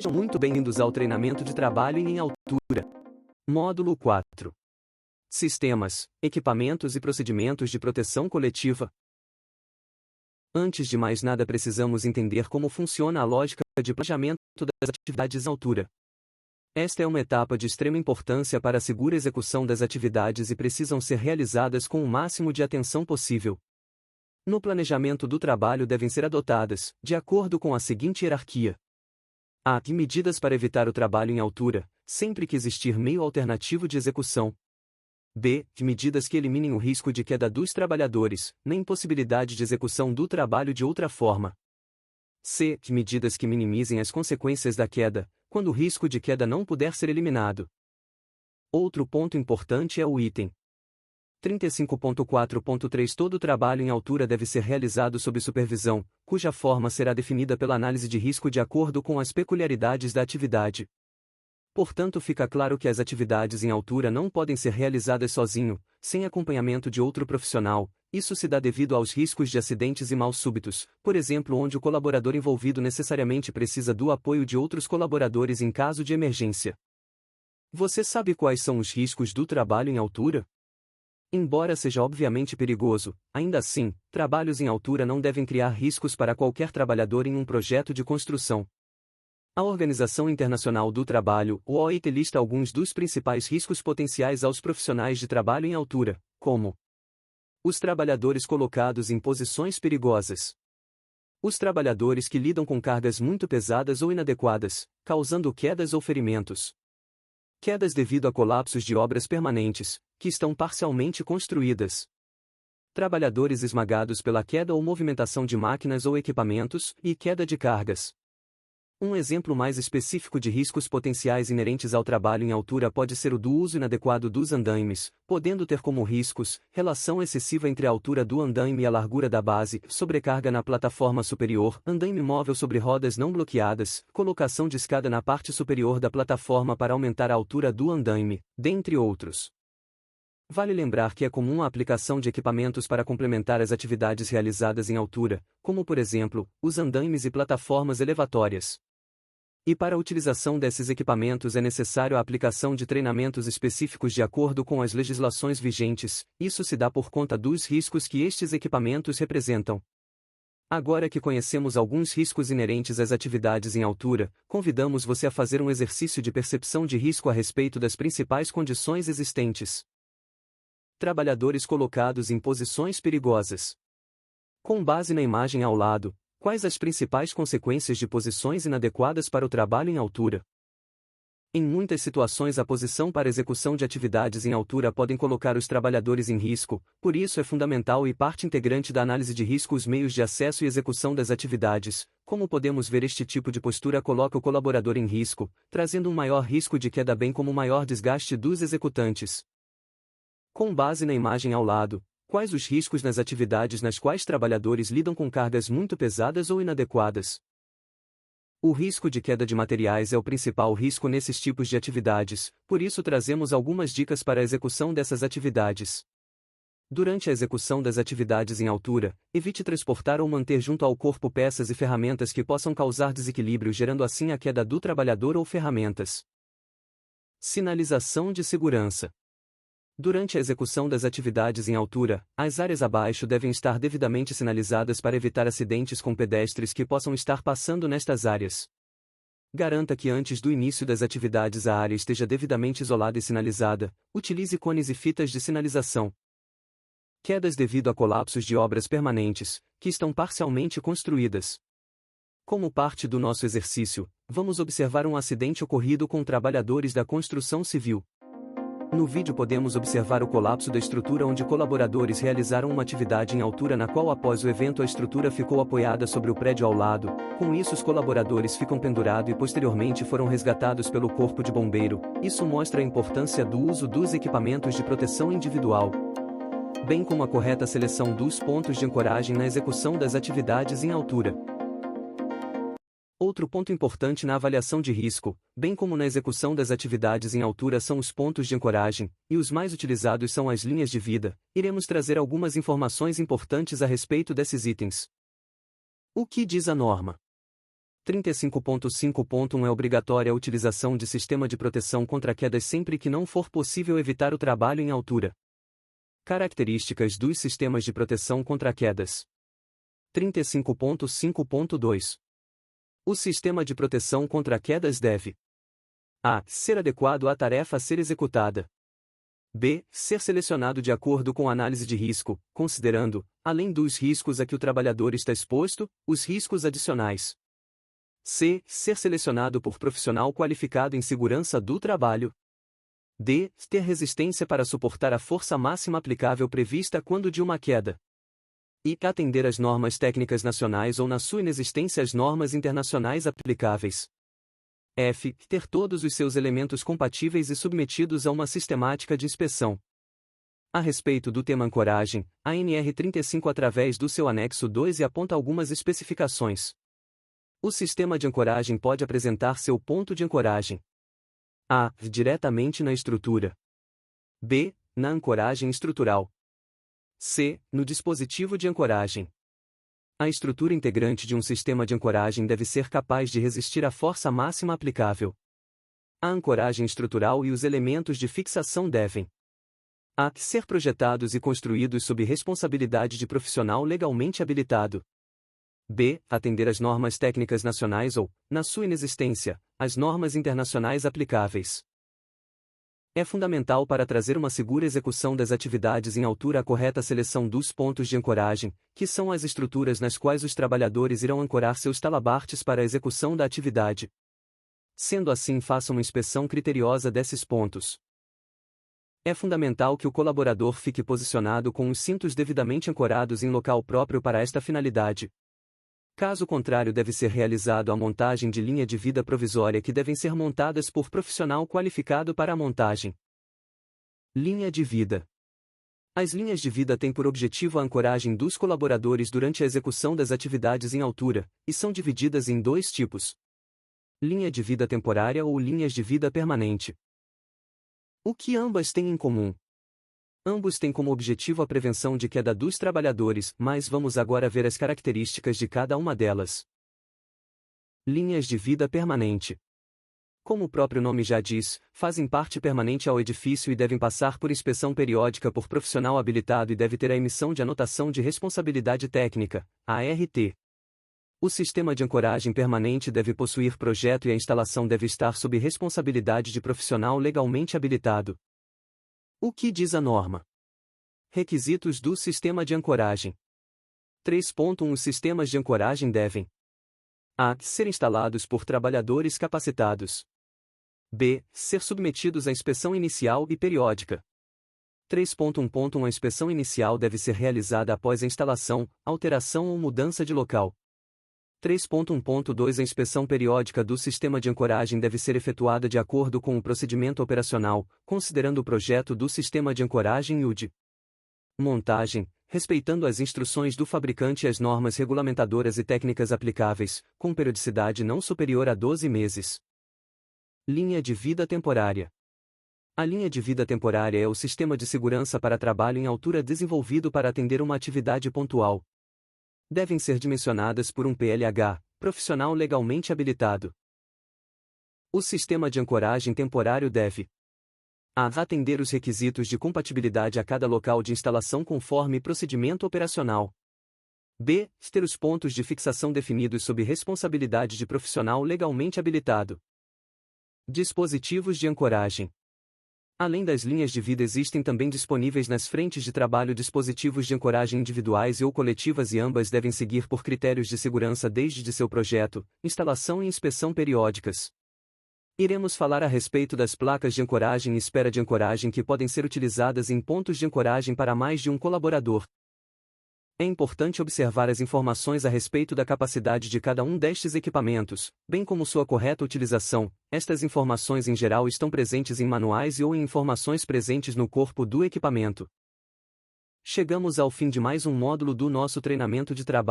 Sejam muito bem-vindos ao treinamento de trabalho em altura. Módulo 4. Sistemas, equipamentos e procedimentos de proteção coletiva. Antes de mais nada precisamos entender como funciona a lógica de planejamento das atividades em altura. Esta é uma etapa de extrema importância para a segura execução das atividades e precisam ser realizadas com o máximo de atenção possível. No planejamento do trabalho devem ser adotadas, de acordo com a seguinte hierarquia. A. Medidas para evitar o trabalho em altura, sempre que existir meio alternativo de execução. B. Medidas que eliminem o risco de queda dos trabalhadores, na impossibilidade de execução do trabalho de outra forma. C. Medidas que minimizem as consequências da queda, quando o risco de queda não puder ser eliminado. Outro ponto importante é o item 35.4.3. Todo trabalho em altura deve ser realizado sob supervisão, cuja forma será definida pela análise de risco de acordo com as peculiaridades da atividade. Portanto, fica claro que as atividades em altura não podem ser realizadas sozinho, sem acompanhamento de outro profissional. Isso se dá devido aos riscos de acidentes e maus súbitos, por exemplo, onde o colaborador envolvido necessariamente precisa do apoio de outros colaboradores em caso de emergência. Você sabe quais são os riscos do trabalho em altura? Embora seja obviamente perigoso, ainda assim, trabalhos em altura não devem criar riscos para qualquer trabalhador em um projeto de construção. A Organização Internacional do Trabalho, OIT, lista alguns dos principais riscos potenciais aos profissionais de trabalho em altura, como os trabalhadores colocados em posições perigosas, os trabalhadores que lidam com cargas muito pesadas ou inadequadas, causando quedas ou ferimentos, quedas devido a colapsos de obras permanentes, que estão parcialmente construídas, trabalhadores esmagados pela queda ou movimentação de máquinas ou equipamentos, e queda de cargas. Um exemplo mais específico de riscos potenciais inerentes ao trabalho em altura pode ser o do uso inadequado dos andaimes, podendo ter como riscos relação excessiva entre a altura do andaime e a largura da base, sobrecarga na plataforma superior, andaime móvel sobre rodas não bloqueadas, colocação de escada na parte superior da plataforma para aumentar a altura do andaime, dentre outros. Vale lembrar que é comum a aplicação de equipamentos para complementar as atividades realizadas em altura, como por exemplo, os andaimes e plataformas elevatórias. E para a utilização desses equipamentos é necessário a aplicação de treinamentos específicos de acordo com as legislações vigentes. Isso se dá por conta dos riscos que estes equipamentos representam. Agora que conhecemos alguns riscos inerentes às atividades em altura, convidamos você a fazer um exercício de percepção de risco a respeito das principais condições existentes. Trabalhadores colocados em posições perigosas. Com base na imagem ao lado, quais as principais consequências de posições inadequadas para o trabalho em altura? Em muitas situações, a posição para execução de atividades em altura podem colocar os trabalhadores em risco, por isso é fundamental e parte integrante da análise de risco os meios de acesso e execução das atividades. Como podemos ver, este tipo de postura coloca o colaborador em risco, trazendo um maior risco de queda bem como um maior desgaste dos executantes. Com base na imagem ao lado, quais os riscos nas atividades nas quais trabalhadores lidam com cargas muito pesadas ou inadequadas? O risco de queda de materiais é o principal risco nesses tipos de atividades, por isso trazemos algumas dicas para a execução dessas atividades. Durante a execução das atividades em altura, evite transportar ou manter junto ao corpo peças e ferramentas que possam causar desequilíbrio, gerando assim a queda do trabalhador ou ferramentas. Sinalização de segurança. Durante a execução das atividades em altura, as áreas abaixo devem estar devidamente sinalizadas para evitar acidentes com pedestres que possam estar passando nestas áreas. Garanta que antes do início das atividades a área esteja devidamente isolada e sinalizada. Utilize cones e fitas de sinalização. Quedas devido a colapsos de obras permanentes, que estão parcialmente construídas. Como parte do nosso exercício, vamos observar um acidente ocorrido com trabalhadores da construção civil. No vídeo podemos observar o colapso da estrutura onde colaboradores realizaram uma atividade em altura na qual após o evento a estrutura ficou apoiada sobre o prédio ao lado. Com isso os colaboradores ficam pendurados e posteriormente foram resgatados pelo corpo de bombeiro. Isso mostra a importância do uso dos equipamentos de proteção individual, bem como a correta seleção dos pontos de ancoragem na execução das atividades em altura. Outro ponto importante na avaliação de risco, bem como na execução das atividades em altura, são os pontos de ancoragem, e os mais utilizados são as linhas de vida. Iremos trazer algumas informações importantes a respeito desses itens. O que diz a norma 35.5.1 É obrigatória a utilização de sistema de proteção contra quedas sempre que não for possível evitar o trabalho em altura. Características dos sistemas de proteção contra quedas. 35.5.2 O sistema de proteção contra quedas deve: a. Ser adequado à tarefa a ser executada. b. Ser selecionado de acordo com análise de risco, considerando, além dos riscos a que o trabalhador está exposto, os riscos adicionais. c. Ser selecionado por profissional qualificado em segurança do trabalho. d. Ter resistência para suportar a força máxima aplicável prevista quando de uma queda. E. Atender às normas técnicas nacionais ou, na sua inexistência, às normas internacionais aplicáveis. f. Ter todos os seus elementos compatíveis e submetidos a uma sistemática de inspeção. A respeito do tema ancoragem, a NR35 através do seu anexo 2 aponta algumas especificações. O sistema de ancoragem pode apresentar seu ponto de ancoragem: a. Diretamente na estrutura. b. Na ancoragem estrutural. c. No dispositivo de ancoragem. A estrutura integrante de um sistema de ancoragem deve ser capaz de resistir à força máxima aplicável. A ancoragem estrutural e os elementos de fixação devem: a. Ser projetados e construídos sob responsabilidade de profissional legalmente habilitado. b. Atender às normas técnicas nacionais ou, na sua inexistência, às normas internacionais aplicáveis. É fundamental para trazer uma segura execução das atividades em altura a correta seleção dos pontos de ancoragem, que são as estruturas nas quais os trabalhadores irão ancorar seus talabartes para a execução da atividade. Sendo assim, faça uma inspeção criteriosa desses pontos. É fundamental que o colaborador fique posicionado com os cintos devidamente ancorados em local próprio para esta finalidade. Caso contrário, deve ser realizado a montagem de linha de vida provisória que devem ser montadas por profissional qualificado para a montagem. Linha de vida. As linhas de vida têm por objetivo a ancoragem dos colaboradores durante a execução das atividades em altura, e são divididas em dois tipos: linha de vida temporária ou linhas de vida permanente. O que ambas têm em comum? Ambos têm como objetivo a prevenção de queda dos trabalhadores, mas vamos agora ver as características de cada uma delas. Linhas de vida permanente. Como o próprio nome já diz, fazem parte permanente ao edifício e devem passar por inspeção periódica por profissional habilitado e deve ter a emissão de anotação de responsabilidade técnica, ART. O sistema de ancoragem permanente deve possuir projeto e a instalação deve estar sob responsabilidade de profissional legalmente habilitado. O que diz a norma? Requisitos do sistema de ancoragem. 3.1 Os sistemas de ancoragem devem: a. Ser instalados por trabalhadores capacitados. b. Ser submetidos à inspeção inicial e periódica. 3.1.1 A inspeção inicial deve ser realizada após a instalação, alteração ou mudança de local. 3.1.2 A inspeção periódica do sistema de ancoragem deve ser efetuada de acordo com o procedimento operacional, considerando o projeto do sistema de ancoragem e o de montagem, respeitando as instruções do fabricante e as normas regulamentadoras e técnicas aplicáveis, com periodicidade não superior a 12 meses. Linha de vida temporária. A linha de vida temporária é o sistema de segurança para trabalho em altura desenvolvido para atender uma atividade pontual. Devem ser dimensionadas por um PLH, profissional legalmente habilitado. O sistema de ancoragem temporário deve: a. Atender os requisitos de compatibilidade a cada local de instalação conforme procedimento operacional. b. Ter os pontos de fixação definidos sob responsabilidade de profissional legalmente habilitado. Dispositivos de ancoragem. Além das linhas de vida, existem também disponíveis nas frentes de trabalho dispositivos de ancoragem individuais e ou coletivas, e ambas devem seguir por critérios de segurança desde de seu projeto, instalação e inspeção periódicas. Iremos falar a respeito das placas de ancoragem e espera de ancoragem que podem ser utilizadas em pontos de ancoragem para mais de um colaborador. É importante observar as informações a respeito da capacidade de cada um destes equipamentos, bem como sua correta utilização. Estas informações em geral estão presentes em manuais e ou em informações presentes no corpo do equipamento. Chegamos ao fim de mais um módulo do nosso treinamento de trabalho.